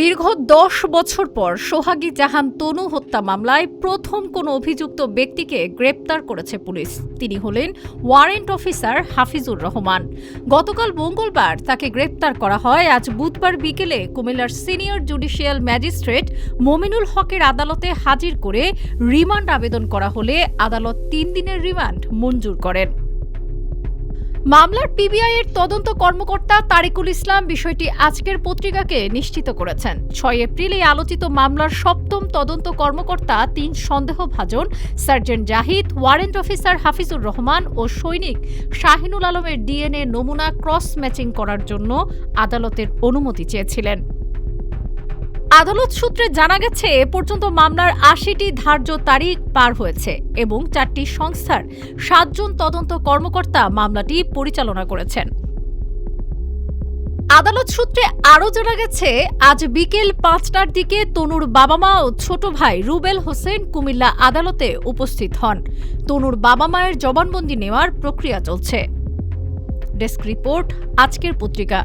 দীর্ঘ ১০ বছর পর সোহাগী জাহান তনু হত্যা মামলায় প্রথম কোনো অভিযুক্ত ব্যক্তিকে গ্রেপ্তার করেছে পুলিশ। তিনি হলেন ওয়ারেন্ট অফিসার হাফিজুর রহমান। গতকাল মঙ্গলবার তাকে গ্রেপ্তার করা হয়। আজ বুধবার বিকেলে কুমিল্লার সিনিয়র জুডিশিয়াল ম্যাজিস্ট্রেট মমিনুল হকের আদালতে হাজির করে রিমান্ড আবেদন করা হলে আদালত ৩ দিনের রিমান্ড মঞ্জুর করেন। মামলার পিবিআই এর তদন্ত কর্মকর্তা তারিকুল ইসলাম বিষয়টি আজকের পত্রিকাকে নিশ্চিত করেছেন। ৬ এপ্রিল এই আলোচিত মামলার সপ্তম তদন্ত কর্মকর্তা ৩ সন্দেহভাজন sergeant Zahid, warrant officer Hafizur Rahman ও সৈনিক শাহিনুল আলমের ডিএনএ নমুনা ক্রস ম্যাচিং করার জন্য আদালতের অনুমতি চেয়েছিলেন। আদালত সূত্রে জানা গেছে, এ পর্যন্ত মামলার ৮০টি ধার্য তারিখ পার হয়েছে এবং ৪টি সংস্থার ৭ জন তদন্ত কর্মকর্তা মামলাটি পরিচালনা করেছেন। আদালত সূত্রে আরও জানা গেছে, আজ বিকেল ৫টার দিকে তনুর বাবা মা ও ছোট ভাই রুবেল হোসেন কুমিল্লা আদালতে উপস্থিত হন। তনুর বাবা মায়ের জবানবন্দি নেওয়ার প্রক্রিয়া চলছে। ডেস্ক রিপোর্ট, আজকের পত্রিকা।